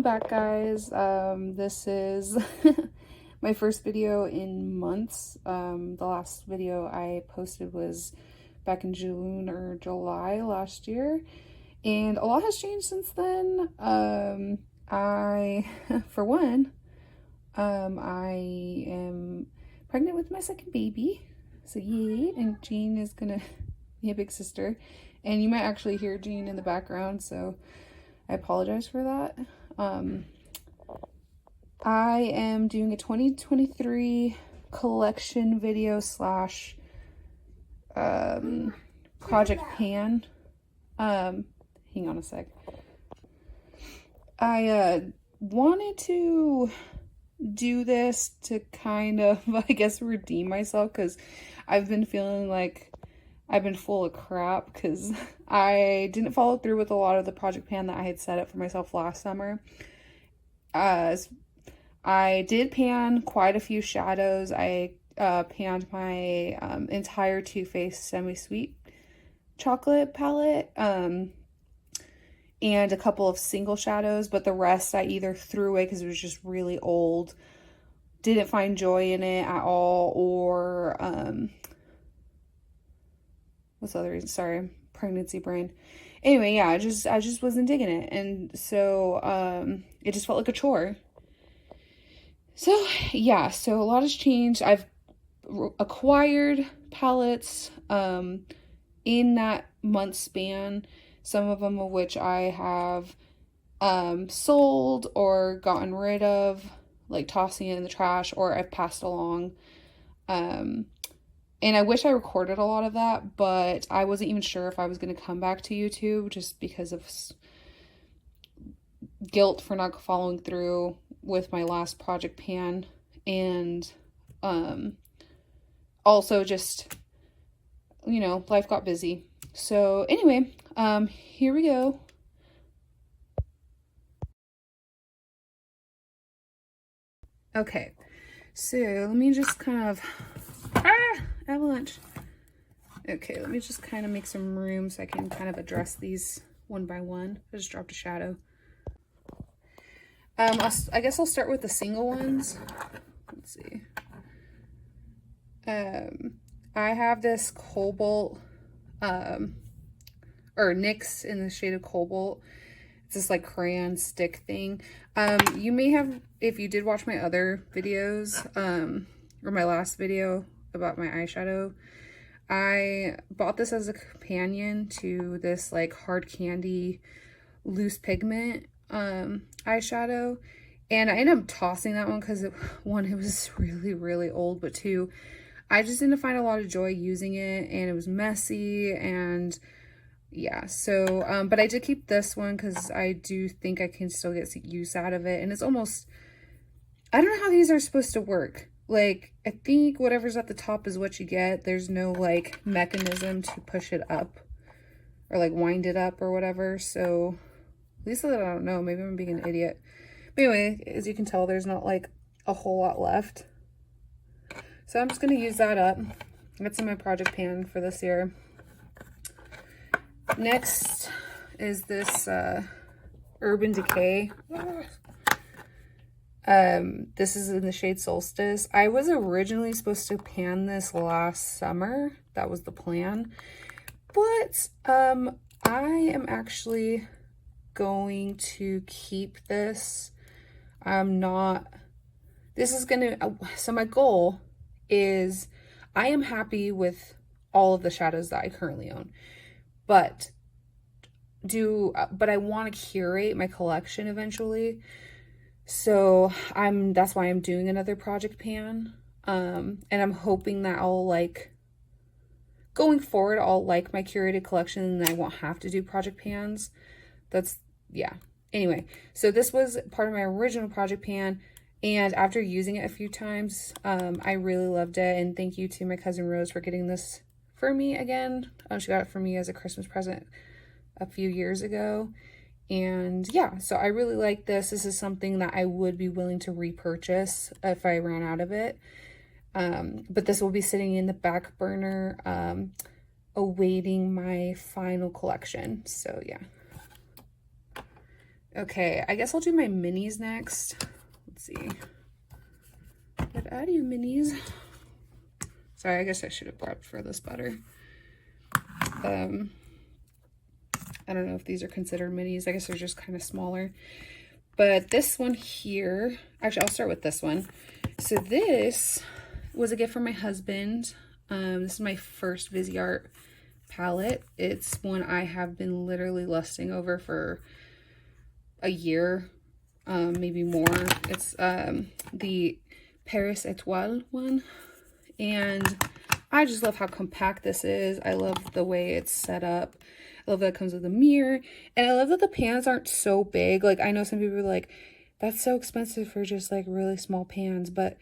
back, guys. This is my first video in months. The last video I posted was back in June or July last year, and a lot has changed since then. For one, I am pregnant with my second baby, so yay, and Jean is gonna be a big sister, and you might actually hear Jean in the background, so I apologize for that. I am doing a 2023 collection video slash project pan. Hang on a sec. I wanted to do this to kind of, I guess, redeem myself, because I've been feeling like I've been full of crap because I didn't follow through with a lot of the project pan that I had set up for myself last summer. I did pan quite a few shadows. I panned my entire Too Faced Semi-Sweet chocolate palette and a couple of single shadows, but the rest I either threw away because it was just really old, didn't find joy in it at all, or what's the other reason? Sorry, pregnancy brain. Anyway, yeah, I just wasn't digging it, and so it just felt like a chore. So yeah, so a lot has changed. I've acquired palettes in that month span, some of them of which I have sold or gotten rid of, like tossing it in the trash, or I've passed along. And I wish I recorded a lot of that, but I wasn't even sure if I was going to come back to YouTube just because of guilt for not following through with my last project pan, and also just, you know, life got busy. So anyway, here we go. Okay, so let me just kind of avalanche. Okay, let me just kind of make some room so I can kind of address these one by one. I just dropped a shadow. I guess I'll start with the single ones. Let's see. I have this Cobalt, or NYX in the shade of Cobalt. It's this like crayon stick thing. You may have, if you did watch my other videos, or my last video about my eyeshadow, I bought this as a companion to this like hard candy loose pigment eyeshadow, and I ended up tossing that one because one, it was really old, but two, I just didn't find a lot of joy using it, and it was messy, and yeah, so but I did keep this one because I do think I can still get use out of it, and it's almost, I don't know how these are supposed to work. Like, I think whatever's at the top is what you get. There's no like mechanism to push it up or like wind it up or whatever, so at least I don't know, maybe I'm being an idiot. But anyway, as you can tell, there's not like a whole lot left. So I'm just going to use that up. That's in my project pan for this year. Next is this Urban Decay. This is in the shade Solstice. I was originally supposed to pan this last summer. That was the plan. But I am actually going to keep this. So my goal is, I am happy with all of the shadows that I currently own, but I want to curate my collection eventually. So that's why I'm doing another project pan. And I'm hoping that I'll like, going forward, I'll like my curated collection and I won't have to do project pans. Yeah. Anyway, so this was part of my original project pan, and after using it a few times, I really loved it, and thank you to my cousin Rose for getting this for me again. She got it for me as a Christmas present a few years ago, and yeah, so I really like this. This is something that I would be willing to repurchase if I ran out of it, but this will be sitting in the back burner, awaiting my final collection. So yeah. Okay, I guess I'll do my minis next. Let's see. What are you minis? Sorry, I guess I should have prepped for this better. I don't know if these are considered minis. I guess they're just kind of smaller. But this one here, actually, I'll start with this one. So this was a gift from my husband. This is my first Viseart palette. It's one I have been literally lusting over for a year, maybe more. It's the Paris Etoile one. And I just love how compact this is. I love the way it's set up. I love that it comes with a mirror. And I love that the pans aren't so big. Like, I know some people are like, that's so expensive for just like really small pans. But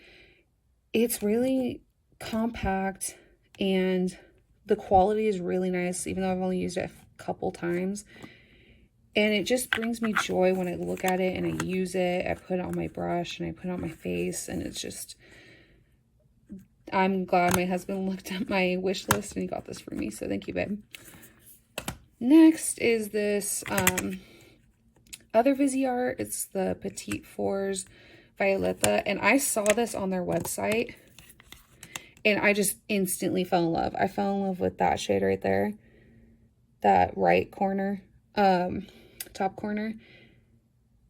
it's really compact and the quality is really nice, even though I've only used it a couple times. And it just brings me joy when I look at it and I use it. I put it on my brush and I put it on my face, and it's just, I'm glad my husband looked at my wish list and he got this for me. So thank you, babe. Next is this other Viseart. It's the Petite Fours Violetta. And I saw this on their website and I just instantly fell in love. I fell in love with that shade right there. That right corner, top corner.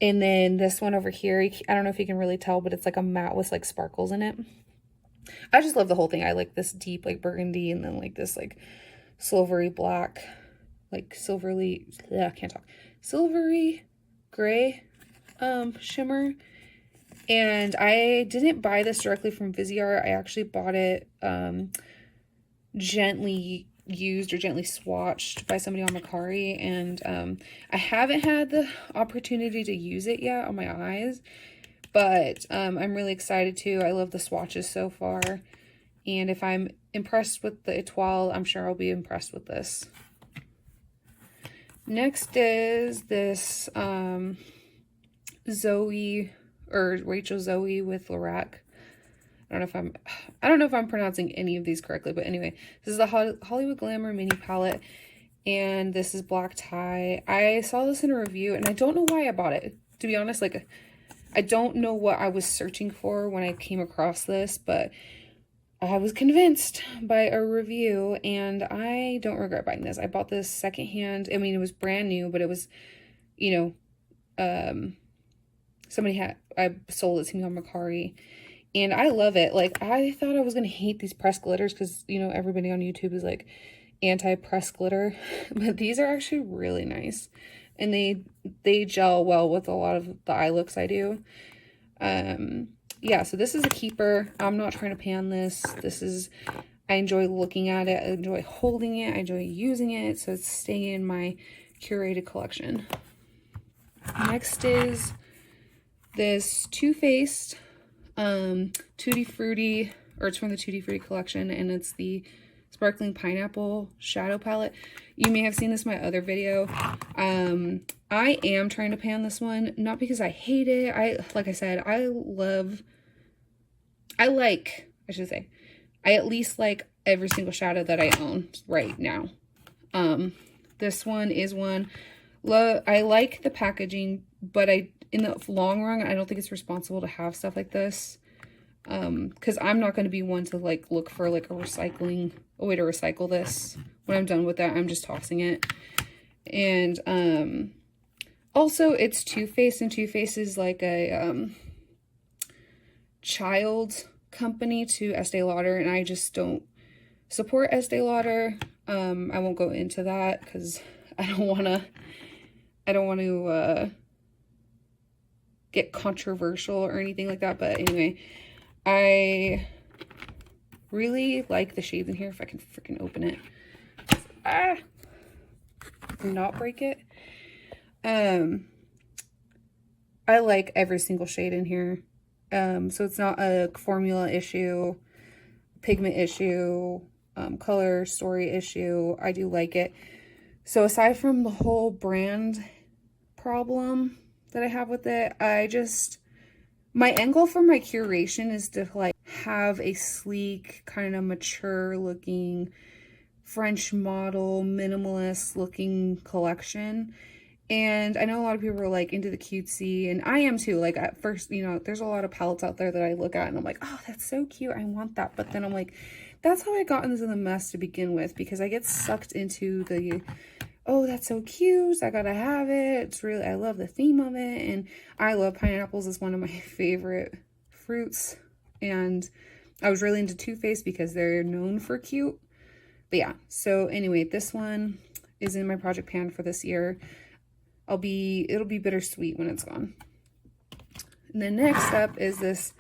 And then this one over here, I don't know if you can really tell, but it's like a matte with like sparkles in it. I just love the whole thing. I like this deep like burgundy and then like this like silvery black, like silvery, I can't talk, silvery gray shimmer. And I didn't buy this directly from Viseart. I actually bought it gently used or gently swatched by somebody on Mercari, and I haven't had the opportunity to use it yet on my eyes, but I'm really excited to. I love the swatches so far, and if I'm impressed with the Etoile, I'm sure I'll be impressed with this. Next is this Zoe or Rachel Zoe with Lorac. I don't know if I'm pronouncing any of these correctly, but anyway, this is the Hollywood Glamour mini palette, and this is black tie. I saw this in a review, and I don't know why I bought it. To be honest, like, I don't know what I was searching for when I came across this, but I was convinced by a review, and I don't regret buying this. I bought this secondhand. I mean, it was brand new, but it was, you know, I sold it to me on Mercari. And I love it. Like, I thought I was going to hate these pressed glitters because, you know, everybody on YouTube is like anti-pressed glitter. But these are actually really nice. And they gel well with a lot of the eye looks I do. Yeah, so this is a keeper. I'm not trying to pan this. I enjoy looking at it. I enjoy holding it. I enjoy using it. So it's staying in my curated collection. Next is this Too Faced Tutti Frutti, or it's from the Tutti Frutti collection, and it's the Sparkling Pineapple Shadow Palette. You may have seen this in my other video. I am trying to pan this one, not because I hate it. Like I said, I at least like every single shadow that I own right now. This one is one, I like the packaging, but in the long run, I don't think it's responsible to have stuff like this. Because I'm not going to be one to like look for like a way to recycle this. When I'm done with that, I'm just tossing it. And also it's Too Faced, and Too Faced is like a child company to Estee Lauder, and I just don't support Estee Lauder. I won't go into that because I don't want to get controversial or anything like that. But anyway, I really like the shades in here. If I can freaking open it, not break it. I like every single shade in here. So it's not a formula issue, pigment issue, color story issue. I do like it. So aside from the whole brand problem that I have with it, my end goal for my curation is to like have a sleek, kind of mature looking French model, minimalist looking collection. And I know a lot of people are like into the cutesy, and I am too. Like at first, you know, there's a lot of palettes out there that I look at and I'm like, oh, that's so cute, I want that. But then I'm like, that's how I got into the mess to begin with, because I get sucked into the, oh, that's so cute, I gotta have it. It's really, I love the theme of it, and I love pineapples. It's one of my favorite fruits. And I was really into Too Faced because they're known for cute. But yeah, so anyway, this one is in my project pan for this year. It'll be bittersweet when it's gone. And then next up is this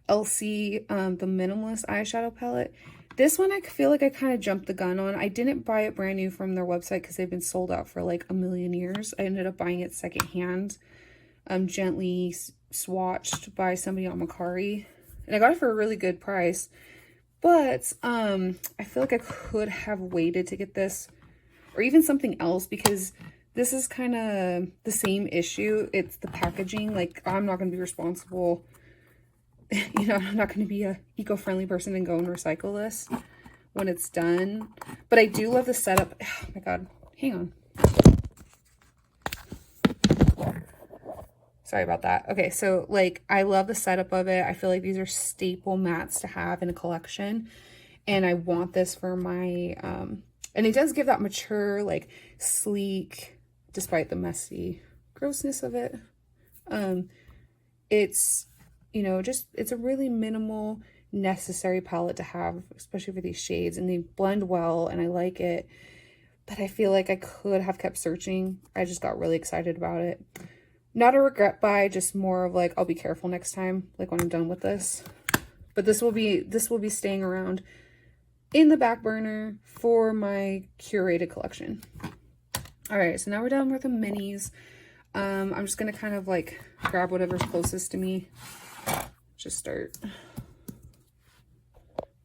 LC, the Minimalist eyeshadow palette. This one I feel like I kind of jumped the gun on. I didn't buy it brand new from their website because they've been sold out for like a million years. I ended up buying it secondhand, gently swatched by somebody on Mercari. And I got it for a really good price. But I feel like I could have waited to get this, or even something else, because this is kind of the same issue. It's the packaging. Like, I'm not going to be responsible. You know, I'm not going to be a eco-friendly person and go and recycle this when it's done. But I do love the setup. Oh my God, hang on. Sorry about that. Okay, so like, I love the setup of it. I feel like these are staple mats to have in a collection. And I want this for my, and it does give that mature, like sleek, despite the messy grossness of it. It's, you know, just, it's a really minimal, necessary palette to have, especially for these shades. And they blend well and I like it. But I feel like I could have kept searching. I just got really excited about it. Not a regret buy, just more of like, I'll be careful next time, like when I'm done with this. But this will be staying around in the back burner for my curated collection. All right, so now we're done with the minis. I'm just gonna kind of like grab whatever's closest to me. Just start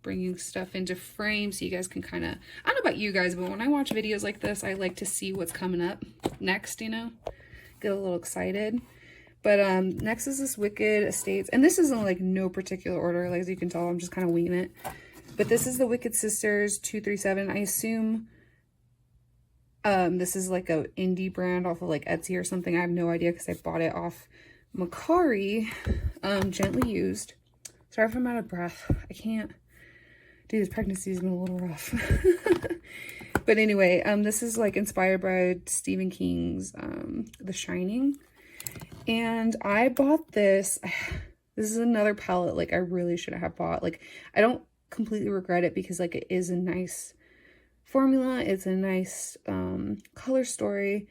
bringing stuff into frame so you guys can kind of, I don't know about you guys, but when I watch videos like this, I like to see what's coming up next, you know? Get a little excited. But next is this Wicked Estates, and this is in like no particular order, like as you can tell, I'm just kind of winging it. But this is the Wicked Sisters 237. I assume this is like a indie brand off of like Etsy or something. I have no idea because I bought it off Mercari, gently used. Sorry if I'm out of breath. I can't do this. Pregnancy's been a little rough. But anyway, this is like inspired by Stephen King's The Shining. And I bought this. This is another palette like I really should have bought. Like, I don't completely regret it because like it is a nice formula. It's a nice color story.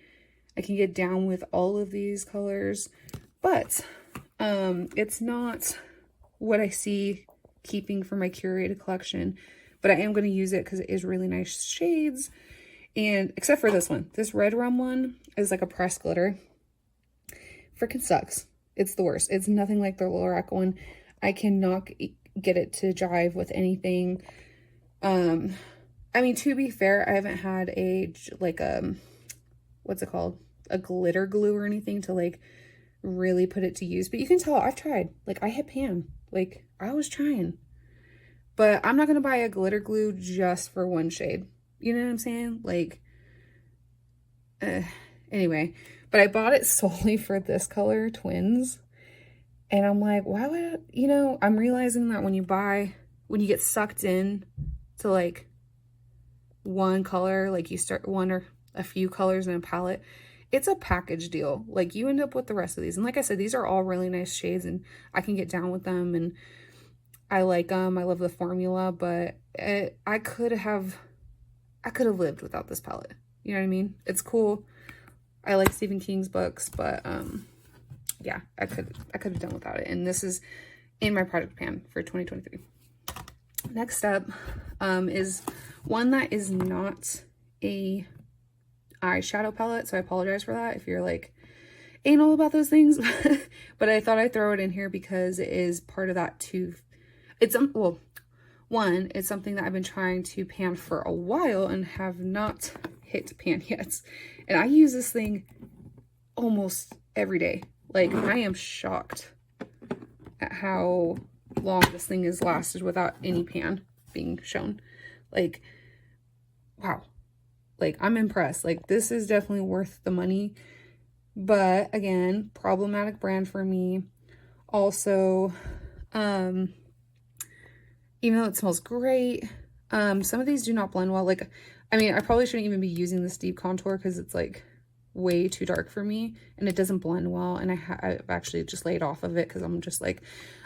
I can get down with all of these colors. But it's not what I see keeping for my curated collection. But I am going to use it because it is really nice shades. And except for this one. This Red Rum one is like a pressed glitter. Freaking sucks. It's the worst. It's nothing like the Lorac one. I cannot get it to jive with anything. I mean, to be fair, I haven't had a, like, what's it called? A glitter glue or anything to, like, really put it to use. But you can tell I've tried. Like, I hit pan. Like, I was trying. But I'm not going to buy a glitter glue just for one shade. You know what I'm saying? Like, anyway. But I bought it solely for this color, Twins. And I'm like, why would, you know, I'm realizing that when you get sucked in to like one color, like you start one or a few colors in a palette, it's a package deal. Like you end up with the rest of these. And like I said, these are all really nice shades and I can get down with them and I like them. I love the formula, but I could have lived without this palette. You know what I mean? It's cool. I like Stephen King's books, but yeah, I could have done without it. And this is in my project pan for 2023. Next up is one that is not a eyeshadow palette, so I apologize for that if you're like anal about those things. But I thought I'd throw it in here because it is part of that too. It's well, one, it's something that I've been trying to pan for a while and have not hit pan yet. And I use this thing almost every day. Like, I am shocked at how long this thing has lasted without any pan being shown. Like, wow. Like, I'm impressed. Like, this is definitely worth the money. but again, problematic brand for me. Also, even though it smells great, some of these do not blend well. Like, I mean, I probably shouldn't even be using this deep contour because it's like way too dark for me and it doesn't blend well. And I've actually just laid off of it because I'm just like,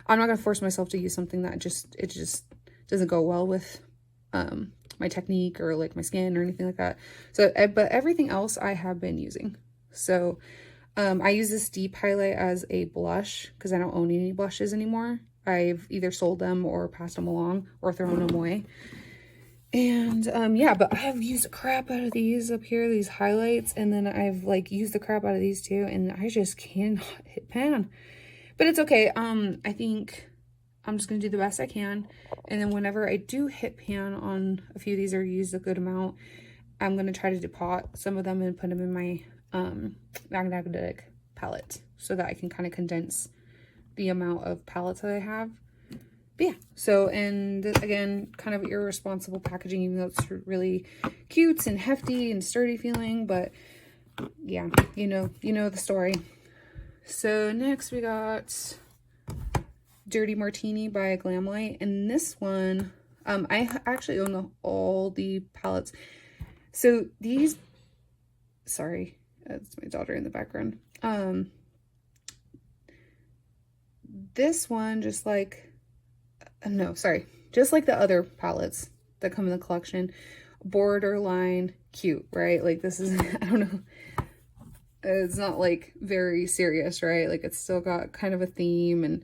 I'm not gonna force myself to use something that just doesn't go well with my technique or like my skin or anything like that. So, but everything else I have been using. So I use this deep highlight as a blush because I don't own any blushes anymore. I've either sold them or passed them along or thrown them away. And yeah, but I have used the crap out of these up here, these highlights, and then I've like used the crap out of these too, and I just cannot hit pan. But it's okay. I think I'm just gonna do the best I can, and then whenever I do hit pan on a few of these or use a good amount, I'm gonna try to depot some of them and put them in my magnetic palette so that I can kind of condense the amount of palettes that I have. But yeah, so, and again, kind of irresponsible packaging, even though it's really cute and hefty and sturdy feeling, but yeah, you know the story. So next we got Dirty Martini by Glamlight, and this one, I actually own all the palettes. So these, sorry, that's my daughter in the background. This one, just like, no, sorry, just like the other palettes that come in the collection, borderline cute, right? Like this is, I don't know, it's not like very serious, right? Like it's still got kind of a theme and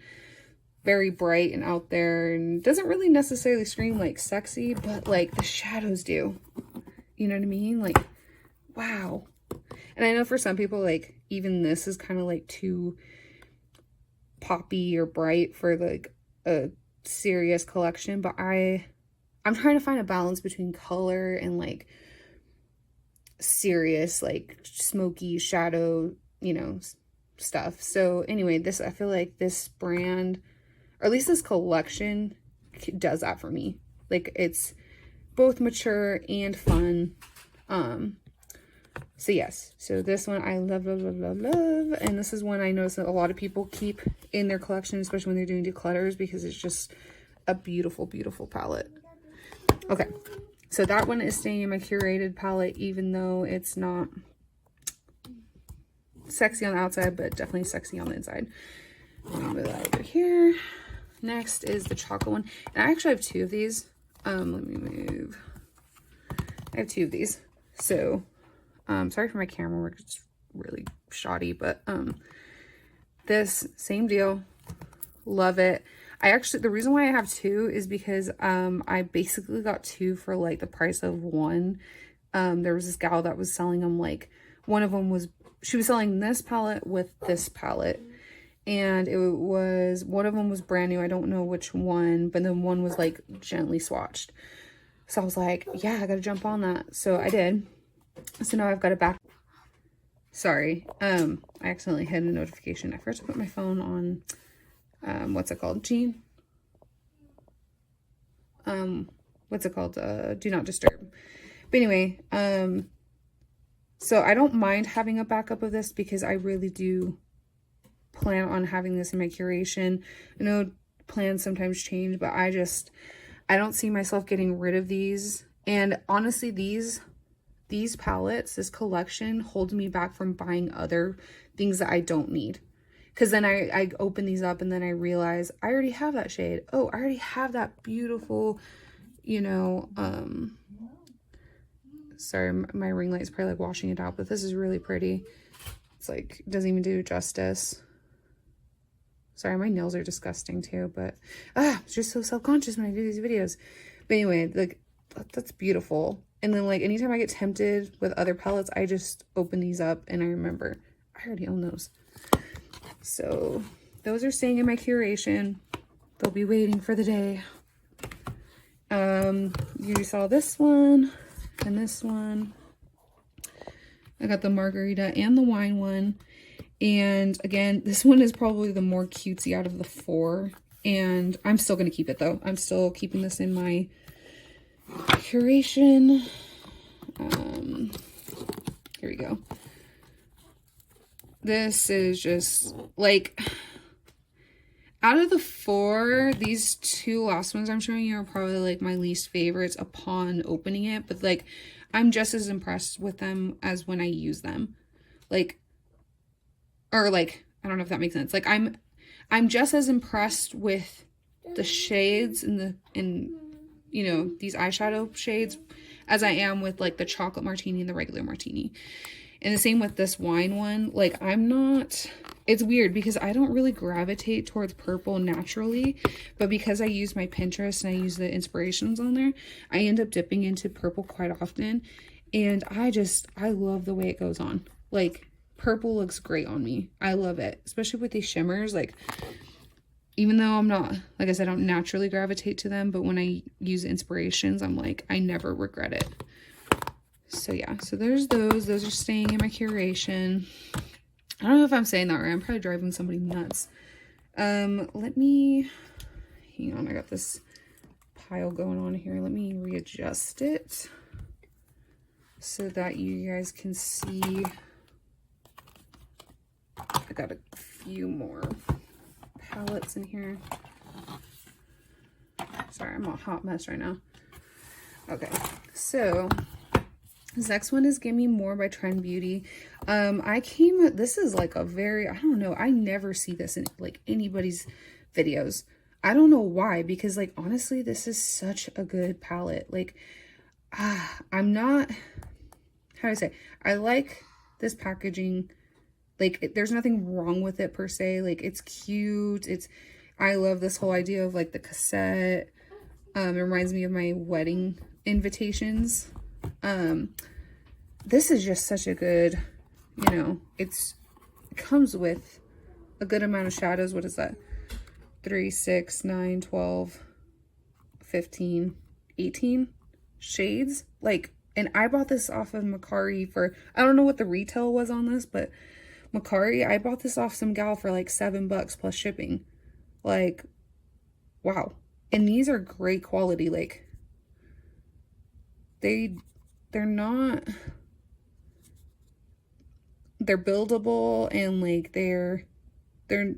very bright and out there and doesn't really necessarily scream like sexy, but like the shadows do. You know what I mean? Like, wow. And I know for some people, like even this is kind of like too poppy or bright for like a serious collection, but I'm trying to find a balance between color and like serious, like smoky shadow, you know, stuff. So anyway, this, I feel like this brand, or at least this collection, does that for me. Like it's both mature and fun. So yes, so this one I love, love, love, love, love. And this is one I notice that a lot of people keep in their collection, especially when they're doing declutters, because it's just a beautiful, beautiful palette. Okay, so that one is staying in my curated palette, even though it's not sexy on the outside, but definitely sexy on the inside. Let me move that over here. Next is the chocolate one. And I actually have two of these. Let me move. I have two of these. So, sorry for my camera work. It's really shoddy, but this, same deal. Love it. The reason why I have two is because I basically got two for like the price of one. There was this gal that was selling them, like one of them was, she was selling this palette with this palette, and it was, one of them was brand new. I don't know which one, but then one was like gently swatched. So I was like, yeah, I gotta jump on that. So I did. So now I've got it back. Sorry, I accidentally hit a notification. I forgot to put my phone on, what's it called, Gene? What's it called? Do not disturb. But anyway, so I don't mind having a backup of this because I really do plan on having this in my curation. I know plans sometimes change, but I don't see myself getting rid of these. And honestly, these palettes, this collection holds me back from buying other things that I don't need. Because then I open these up and then I realize I already have that shade. Oh, I already have that beautiful, you know, sorry, my ring light is probably like washing it out, but this is really pretty. It's like, doesn't even do justice. Sorry, my nails are disgusting too, but I'm just so self-conscious when I do these videos. But anyway, like, that's beautiful. And then like anytime I get tempted with other palettes, I just open these up and I remember I already own those. So those are staying in my curation. They'll be waiting for the day. You saw this one and this one. I got the margarita and the wine one. And again, this one is probably the more cutesy out of the four. And I'm still going to keep it though. I'm still keeping this in my curation. Here we go. This is just like, out of the 4, these 2 last ones I'm showing you are probably like my least favorites upon opening it, but like I'm just as impressed with them as when I use them. Like, or like, I don't know if that makes sense. Like I'm just as impressed with the shades and you know, these eyeshadow shades as I am with like the chocolate martini and the regular martini. And the same with this wine one. Like, I'm not, it's weird because I don't really gravitate towards purple naturally, but because I use my Pinterest and I use the inspirations on there, I end up dipping into purple quite often. And I love the way it goes on. Like, purple looks great on me. I love it, especially with these shimmers. Like, even though I'm not, like I said, I don't naturally gravitate to them, but when I use inspirations, I'm like, I never regret it. So yeah, so there's those are staying in my curation. I don't know if I'm saying that right. I'm probably driving somebody nuts. Let me, hang on, I got this pile going on here. Let me readjust it so that you guys can see. I got a few more palettes in here. Sorry, I'm a hot mess right now. Okay, so this next one is Gimme More by Trend Beauty. This is like a very, I don't know, I never see this in like anybody's videos. I don't know why, because like, honestly, this is such a good palette. Like, I'm not, how do I say, I like this packaging. Like, there's nothing wrong with it per se. Like, it's cute. I love this whole idea of like the cassette. It reminds me of my wedding invitations. This is just such a good, you know, it comes with a good amount of shadows. What is that? 3, 6, 9, 12, 15, 18 shades. Like, and I bought this off of Macari for, I don't know what the retail was on this, but Macari, I bought this off some gal for like $7 plus shipping. Like, wow. And these are great quality. Like, they're not, they're buildable, and like they're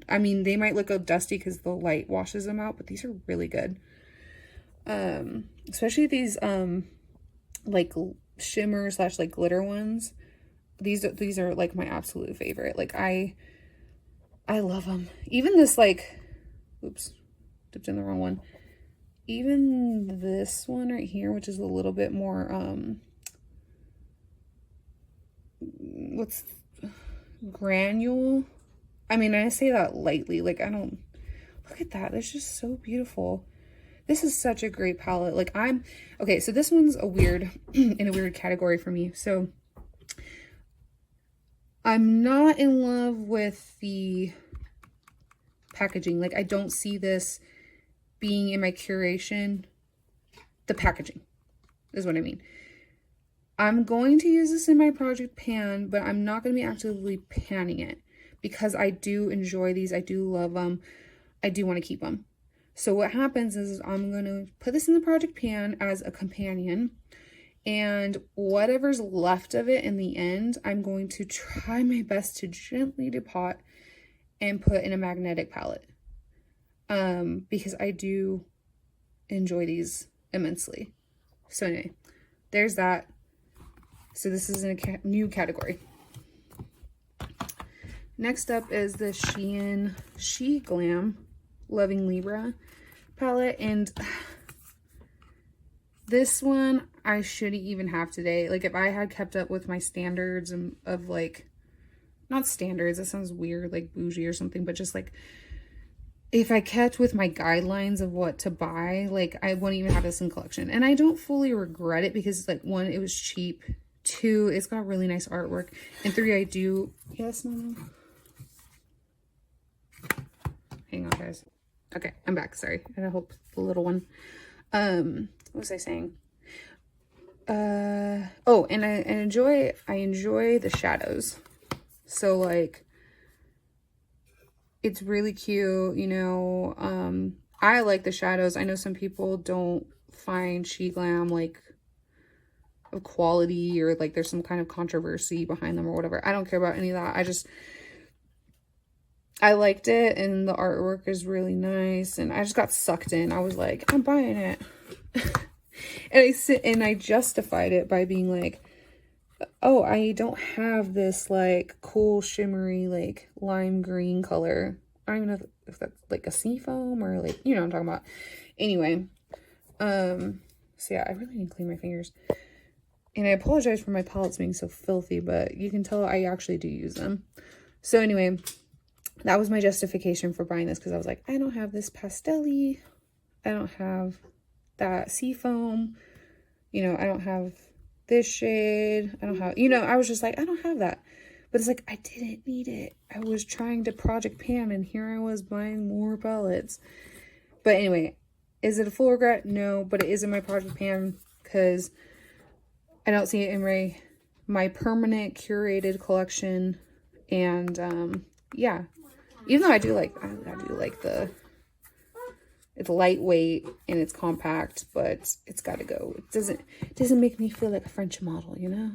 I mean, they might look a dusty because the light washes them out, but these are really good. Especially these like shimmer / like glitter ones. These are like my absolute favorite. Like, I love them. Even this, like, oops, dipped in the wrong one. Even this one right here, which is a little bit more what's granule. I mean, I say that lightly. Like, I don't, look at that. It's just so beautiful. This is such a great palette. Like, okay, so this one's a weird, in a weird category for me. So I'm not in love with the packaging. Like, I don't see this being in my curation. The packaging is what I mean. I'm going to use this in my project pan, but I'm not going to be actively panning it because I do enjoy these. I do love them. I do want to keep them. So what happens is I'm going to put this in the project pan as a companion, and whatever's left of it in the end, I'm going to try my best to gently depot and put in a magnetic palette. Because I do enjoy these immensely. So anyway, there's that. So this is in a new category. Next up is the Shein She Glam Loving Libra palette, and this one I shouldn't even have today. Like, if I had kept up with my standards of like, not standards, that sounds weird, like bougie or something, but just like, if I kept with my guidelines of what to buy, like, I wouldn't even have this in collection. And I don't fully regret it because, like, 1, it was cheap. 2, it's got really nice artwork. And 3, I do, yes, no. Hang on, guys. Okay, I'm back. Sorry. I hope the little one. What was I saying? Oh, and I enjoy the shadows. So, like, it's really cute, you know. I like the shadows. I know some people don't find She Glam like of quality, or like there's some kind of controversy behind them or whatever. I don't care about any of that. I liked it, and the artwork is really nice, and I just got sucked in. I was like, I'm buying it. And I justified it by being like, oh, I don't have this like cool shimmery like lime green color. I don't even know if that's like a sea foam or like, you know what I'm talking about. Anyway, so yeah, I really need to clean my fingers. And I apologize for my palettes being so filthy, but you can tell I actually do use them. So anyway, that was my justification for buying this, because I was like, I don't have this pastel-y. I don't have that sea foam. You know, I don't have this shade. I don't have, you know, I was just like, I don't have that. But it's like, I didn't need it. I was trying to project pan, and here I was buying more palettes. But anyway, is it a full regret? No, but it is in my project pan because I don't see it in my permanent curated collection. And yeah, even though I do like it's lightweight and it's compact, but it's got to go. It doesn't make me feel like a French model, you know?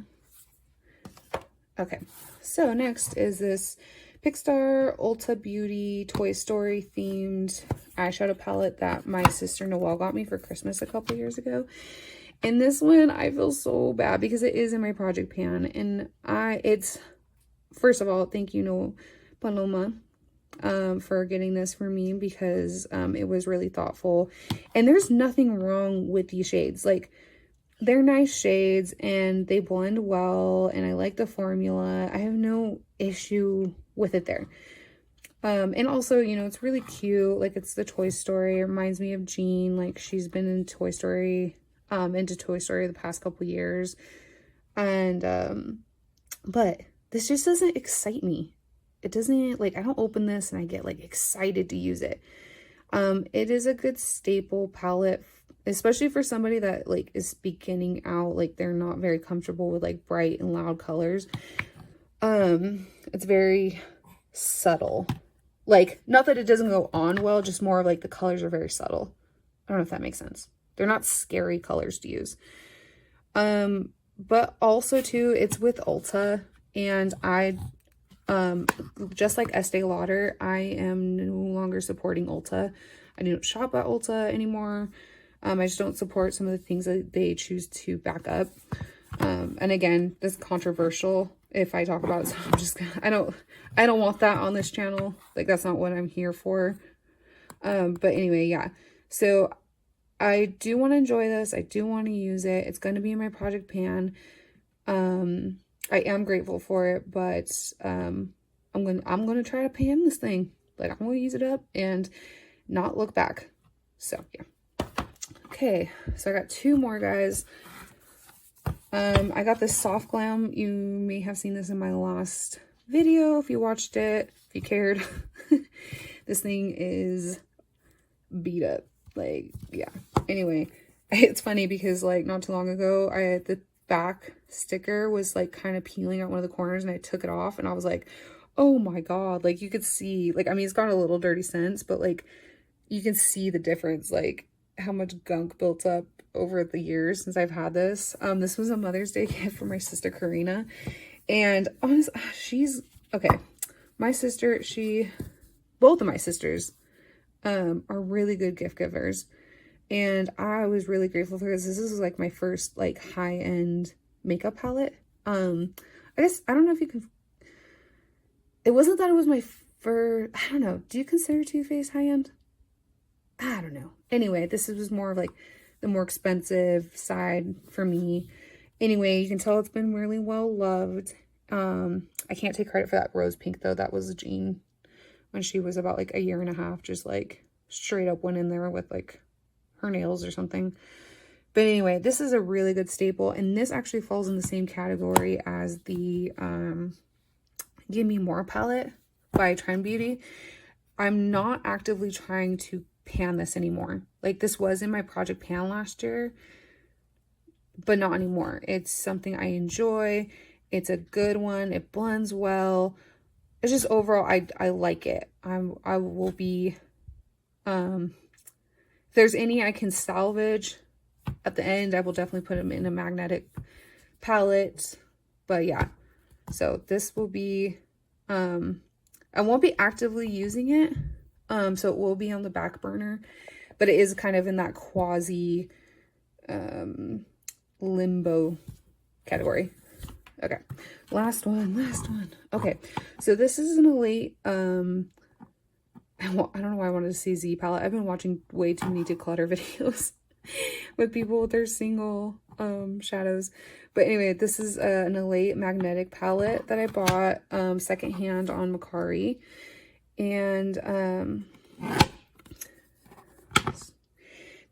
Okay, so next is this Pixar Ulta Beauty Toy Story themed eyeshadow palette that my sister Noelle got me for Christmas a couple years ago. And this one, I feel so bad because it is in my project pan. And first of all, thank you, no Paloma, for getting this for me, because it was really thoughtful. And there's nothing wrong with these shades. Like, they're nice shades and they blend well, and I like the formula. I have no issue with it there. And also, you know, it's really cute. Like, it's the Toy Story. It reminds me of Jean. Like, she's been in Toy Story, into Toy Story the past couple years. And, but this just doesn't excite me. It doesn't, like, I don't open this and I get, like, excited to use it. It is a good staple palette, especially for somebody that, like, is beginning out, like, they're not very comfortable with, like, bright and loud colors. It's very subtle. Like, not that it doesn't go on well, just more of, like, the colors are very subtle. I don't know if that makes sense. They're not scary colors to use. But also, too, it's with Ulta, and just like Estee Lauder, I am no longer supporting Ulta. I don't shop at Ulta anymore. I just don't support some of the things that they choose to back up. And again, this is controversial if I talk about it, so I'm just gonna, I don't want that on this channel. Like, that's not what I'm here for. But anyway, yeah. So I do want to enjoy this. I do want to use it. It's going to be in my project pan. I am grateful for it, but I'm gonna try to pan this thing. Like, I'm gonna use it up and not look back. So yeah. Okay, so I got two more, guys. I got this Soft Glam. You may have seen this in my last video if you watched it, if you cared. This thing is beat up. Like, yeah. Anyway, it's funny because, like, not too long ago, I had the back sticker was, like, kind of peeling out one of the corners, and I took it off, and I was like, oh my god. Like, you could see, like, I mean, it's got a little dirty since, but, like, you can see the difference, like, how much gunk built up over the years since I've had this. This was a Mother's Day gift for my sister Karina, and honestly, she's okay. My sister, both of my sisters are really good gift givers, and I was really grateful for this. This is like my first, like, high-end makeup palette. I guess, I don't know if you can, it wasn't that it was my first, I don't know, do you consider Too Faced high-end? I don't know. Anyway, this was more of, like, the more expensive side for me. Anyway, you can tell it's been really well loved. I can't take credit for that rose pink, though. That was Jean when she was about, like, a year and a half, just, like, straight up went in there with, like, her nails or something. But anyway, this is a really good staple, and this actually falls in the same category as the Give Me More palette by Trend Beauty. I'm not actively trying to pan this anymore. Like, this was in my project pan last year, but not anymore. It's something I enjoy. It's a good one. It blends well. It's just overall, I like it. I will be, if there's any I can salvage at the end, I will definitely put them in a magnetic palette. But yeah, so this will be I won't be actively using it, so it will be on the back burner, but it is kind of in that quasi limbo category. Okay, last one. Okay, so this is an Elate, I don't know why I wanted to say Z palette. I've been watching way too many declutter videos with people with their single shadows. But anyway, this is an Elate magnetic palette that I bought secondhand on Mercari. And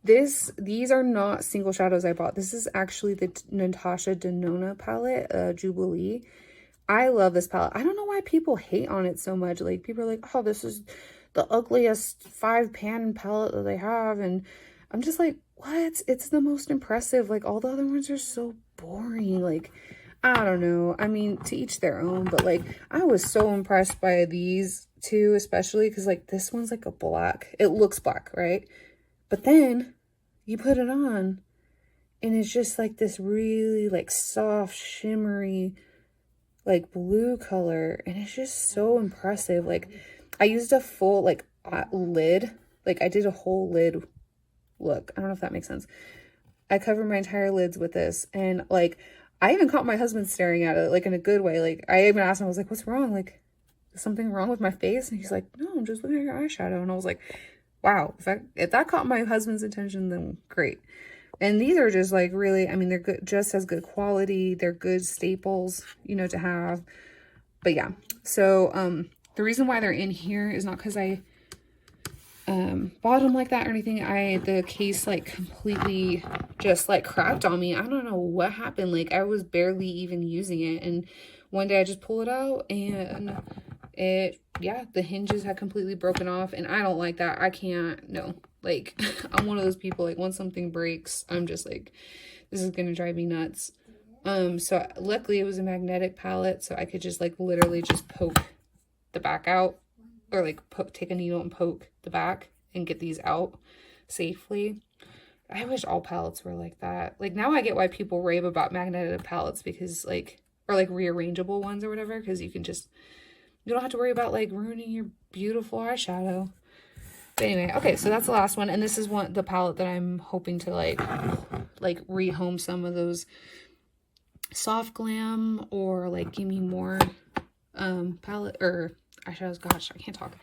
these are not single shadows I bought. This is actually the Natasha Denona palette, Jubilee. I love this palette. I don't know why people hate on it so much. Like, people are like, oh, this is the ugliest 5-pan palette that they have. And I'm just like, what? It's the most impressive. Like, all the other ones are so boring. Like, I don't know. I mean, to each their own. But, like, I was so impressed by these two, especially because, like, this one's like a black. It looks black, right? But then you put it on and it's just like this really, like, soft, shimmery, like, blue color. And it's just so impressive. Like, I used a full, like, lid. Like, I did a whole lid look. I don't know if that makes sense. I covered my entire lids with this. And, like, I even caught my husband staring at it, like, in a good way. Like, I even asked him, I was like, what's wrong? Like, is something wrong with my face? And he's like, no, I'm just looking at your eyeshadow. And I was like, wow, if that caught my husband's attention, then great. And these are just, like, really, I mean, they're good, just as good quality. They're good staples, you know, to have. But yeah, so the reason why they're in here is not because I bought them like that or anything. The case, like, completely just, like, cracked on me. I don't know what happened. Like, I was barely even using it. And one day I just pull it out and yeah, the hinges had completely broken off. And I don't like that. I can't, no. Like, I'm one of those people, like, once something breaks, I'm just like, this is gonna drive me nuts. So luckily it was a magnetic palette, so I could just, like, literally just poke the back out, or, like, take a needle and poke the back and get these out safely. I wish all palettes were like that. Like, now I get why people rave about magnetic palettes, because, like, or, like, rearrangeable ones or whatever, because you don't have to worry about, like, ruining your beautiful eyeshadow. But anyway, okay, so that's the last one. And this is the palette that I'm hoping to, like rehome some of those soft glam, or, like, give me more palette or eyeshadows. Gosh, I can't talk.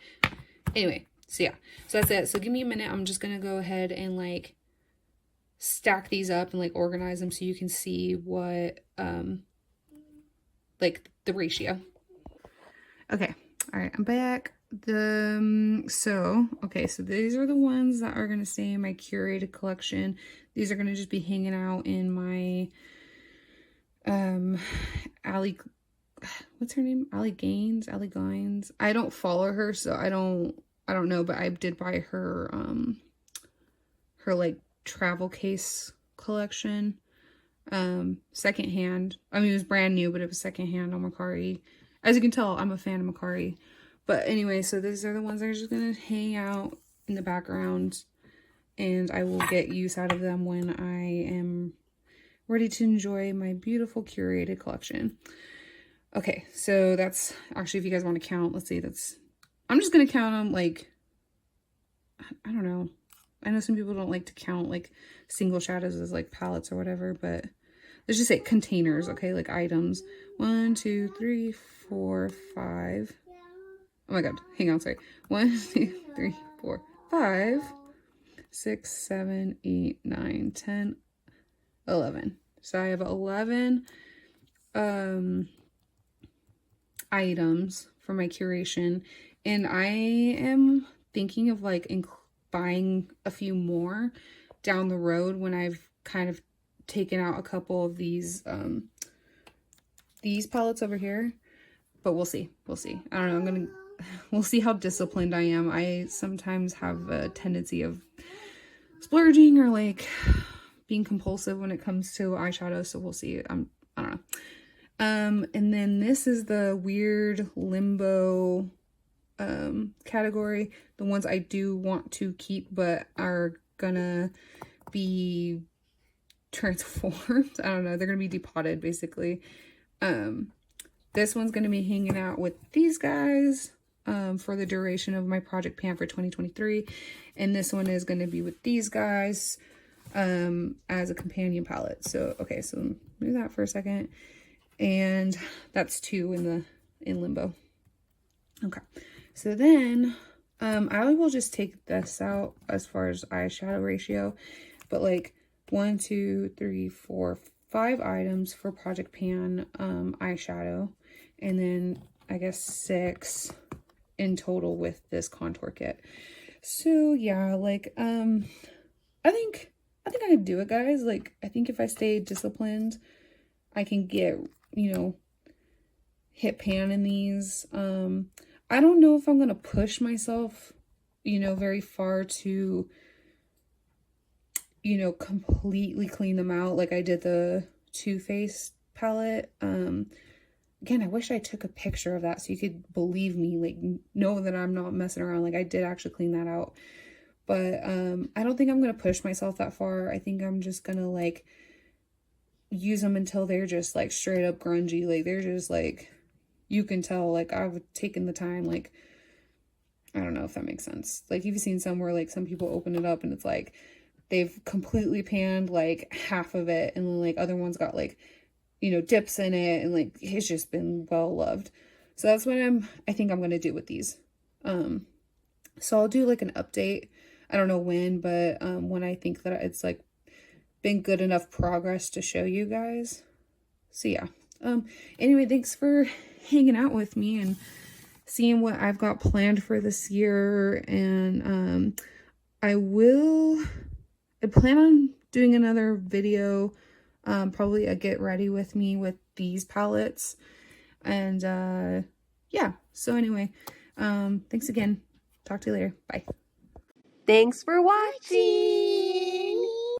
Anyway, so yeah, so that's it. So give me a minute. I'm just gonna go ahead and, like, stack these up and, like, organize them so you can see what like, the ratio. Okay, all right, I'm back. So these are the ones that are going to stay in my curated collection. These are going to just be hanging out in my what's her name? Allie Gaines. I don't follow her, so I don't know, but I did buy her her, like, travel case collection secondhand. I mean, it was brand new, but it was secondhand on Mercari. As you can tell, I'm a fan of Mercari. But anyway, so these are the ones that are just going to hang out in the background. And I will get use out of them when I am ready to enjoy my beautiful curated collection. Okay, so that's actually, if you guys want to count, let's see, I'm just going to count them, like, I don't know. I know some people don't like to count, like, single shadows as, like, palettes or whatever, but let's just say containers, okay, like, items. 1, 2, 3, 4, 5. Oh my god, hang on, sorry. 1, 2, 3, 4, 5, 6, 7, 8, 9, 10, 11. So I have 11 items for my curation, and I am thinking of, like, buying a few more down the road when I've kind of taken out a couple of these palettes over here. But we'll see. I don't know. We'll see how disciplined I am. I sometimes have a tendency of splurging or, like, being compulsive when it comes to eyeshadow. So we'll see. I don't know. And then this is the weird limbo category. The ones I do want to keep but are gonna be transformed. I don't know. They're gonna be depotted, basically. This one's gonna be hanging out with these guys. for the duration of my project pan for 2023. And this one is going to be with these guys as a companion palette. So, okay, so move that for a second. And that's 2 in limbo. Okay, so then I will just take this out as far as eyeshadow ratio, but like 1, 2, 3, 4, 5 items for project pan eyeshadow, and then I guess 6 in total with this contour kit. So yeah, like I think I can do it, guys. Like, I think if I stay disciplined, I can get, you know, hit pan in these. I don't know if I'm gonna push myself, you know, very far to, you know, completely clean them out like I did the Too Faced palette. Again, I wish I took a picture of that so you could believe me, like, know that I'm not messing around. Like, I did actually clean that out. But I don't think I'm gonna push myself that far. I think I'm just gonna, like, use them until they're just, like, straight up grungy. Like, they're just, like, you can tell, like, I've taken the time, like, I don't know if that makes sense. Like, you've seen some where, like, some people open it up and it's, like, they've completely panned, like, half of it, and then, like, other ones got, like, you know, dips in it, and, like, it's just been well loved. So that's what I think I'm gonna do with these. So I'll do, like, an update. I don't know when, but when I think that it's, like, been good enough progress to show you guys. So yeah. Anyway, thanks for hanging out with me and seeing what I've got planned for this year. And I plan on doing another video, probably a get ready with me with these palettes. And yeah, so anyway, thanks again. Talk to you later. Bye. Thanks for watching.